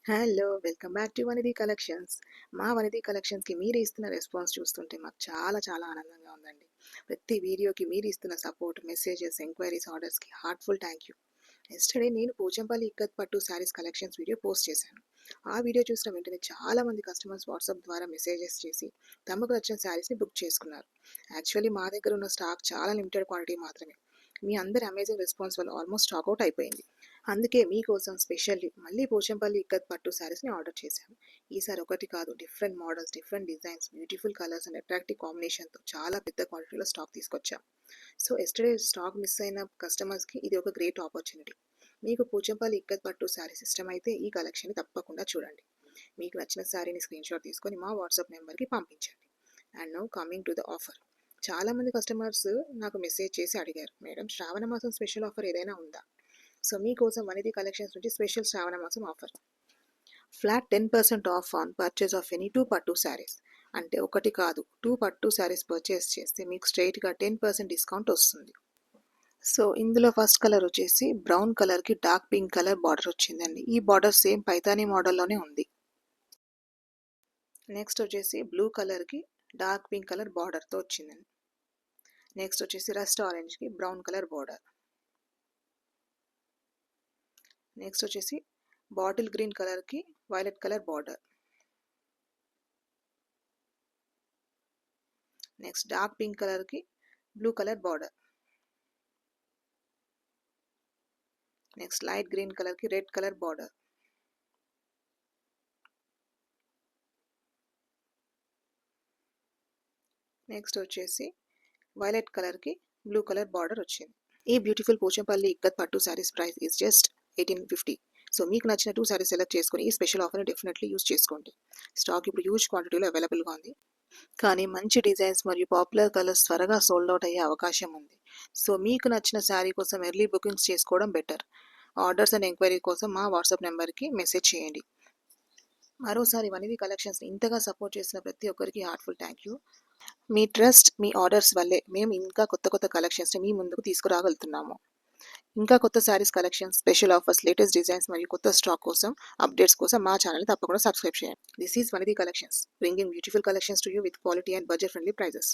Hello! Welcome back to Vanidhi collections. మా వనిది కలెక్షన్స్‌కి మీరు ఇస్తున్న రెస్పాన్స్ చూస్తుంటే మాకు చాలా చాలా ఆనందంగా ఉందండి. ప్రతి వీడియోకి మీరు ఇస్తున్న సపోర్ట్, మెసేజెస్, ఎంక్వైరీస్, ఆర్డర్స్‌కి హార్ట్‌ఫుల్ థ్యాంక్ యూ. యెస్టర్‌డే నేను పోచంపల్లి ఇక్కత్ పట్టు శారీస్ కలెక్షన్స్ వీడియో పోస్ట్ చేశాను. ఆ వీడియో చూసిన వెంటనే చాలామంది కస్టమర్స్ వాట్సాప్ ద్వారా మెసేజెస్ చేసి తమకు నచ్చిన శారీస్‌ని బుక్ చేసుకున్నారు. యాక్చువల్లీ మా దగ్గర ఉన్న స్టాక్ చాలా లిమిటెడ్ క్వాంటిటీ మాత్రమే. మీ అందరి అమేజింగ్ రెస్పాన్స్ వల్ల ఆల్మోస్ట్ స్టాక్ అవుట్ అయిపోయింది. అందుకే మీకోసం స్పెషల్లీ మళ్ళీ పోచంపల్లి ఇక్కత్ పట్టు శారీస్ని ఆర్డర్ చేశాను. ఈసారి ఒకటి కాదు, different models, different designs, beautiful colours and attractive కాంబినేషన్తో చాలా పెద్ద క్వాంటిటీలో స్టాక్ తీసుకొచ్చాం. సో ఎస్టర్డే స్టాక్ మిస్ అయిన కస్టమర్స్కి ఇది ఒక గ్రేట్ ఆపర్చునిటీ. మీకు పోచంపల్లి ఇక్కత్ పట్టు శారీస్ ఇష్టమైతే ఈ కలెక్షన్ని తప్పకుండా చూడండి. మీకు నచ్చిన శారీని స్క్రీన్షాట్ తీసుకొని మా వాట్సాప్ నెంబర్కి పంపించండి. And now coming to the offer. చాలామంది కస్టమర్స్ నాకు మెసేజ్ చేసి అడిగారు, మేడం శ్రావణ మాసం స్పెషల్ ఆఫర్ ఏదైనా ఉందా? సో మీకోసం వనిది కలెక్షన్స్ నుంచి స్పెషల్ శ్రావణ మాసం offer. Flat 10% of on purchase of any 2 పట్టు శారీస్. అంటే ఒకటి కాదు, 2 పట్టు శారీస్ పర్చేస్ చేస్తే మీకు స్ట్రైట్గా 10% డిస్కౌంట్ వస్తుంది. సో ఇందులో ఫస్ట్ కలర్ వచ్చేసి బ్రౌన్ కలర్కి డార్క్ పింక్ కలర్ బార్డర్ వచ్చిందండి. ఈ బార్డర్ సేమ్ పైతానీ మోడల్లోనే ఉంది. నెక్స్ట్ వచ్చేసి బ్లూ కలర్కి డార్క్ పింక్ కలర్ బార్డర్తో వచ్చిందండి. నెక్స్ట్ వచ్చేసి రస్ట్ ఆరెంజ్కి బ్రౌన్ కలర్ బార్డర్. నెక్స్ట్ వచ్చేసి బాటిల్ గ్రీన్ కలర్కి violet colour border. Next dark pink కలర్కి blue colour border. Next light green కలర్కి రెడ్ కలర్ బార్డర్. నెక్స్ట్ వచ్చేసి వైలెట్ కలర్కి బ్లూ కలర్ బార్డర్ వచ్చింది. ఈ బ్యూటిఫుల్ పోచంపల్లి ఇక్కత్ పట్టు saris price is just 1850. So మీకు నచ్చిన 2 శారీస్ సెలెక్ట్ చేసుకొని ఈ స్పెషల్ ఆఫర్ని డెఫినెట్లీ యూజ్ చేసుకోండి. స్టాక్ ఇప్పుడు హ్యూజ్ క్వాంటిటీలో అవైలబుల్గా ఉంది. కానీ మంచి డిజైన్స్ మరియు పాపులర్ కలర్స్ త్వరగా సోల్డ్ అవుట్ అయ్యే అవకాశం ఉంది. సో మీకు నచ్చిన శారీ కోసం ఎర్లీ బుకింగ్స్ చేసుకోవడం బెటర్. ఆర్డర్స్ అండ్ ఎంక్వైరీ కోసం మా వాట్సాప్ నెంబర్కి మెసేజ్ చేయండి. మరోసారి వనిది కలెక్షన్స్ని ఇంతగా సపోర్ట్ చేసిన ప్రతి ఒక్కరికి heartful thank you. Me trust, me orders వల్లే మేము ఇంకా కొత్త కొత్త కలెక్షన్స్ని మీ ముందుకు తీసుకురాగలుగుతున్నాము. ఇంకా కొత్త saris collections, special offers, latest designs మరియు కొత్త స్టాక్ కోసం అప్డేట్స్ కోసం మా ఛానల్ని తప్పకుండా సబ్స్క్రైబ్ చేయండి. This is Vanidhi collections, bringing beautiful collections to you with quality and budget friendly prices.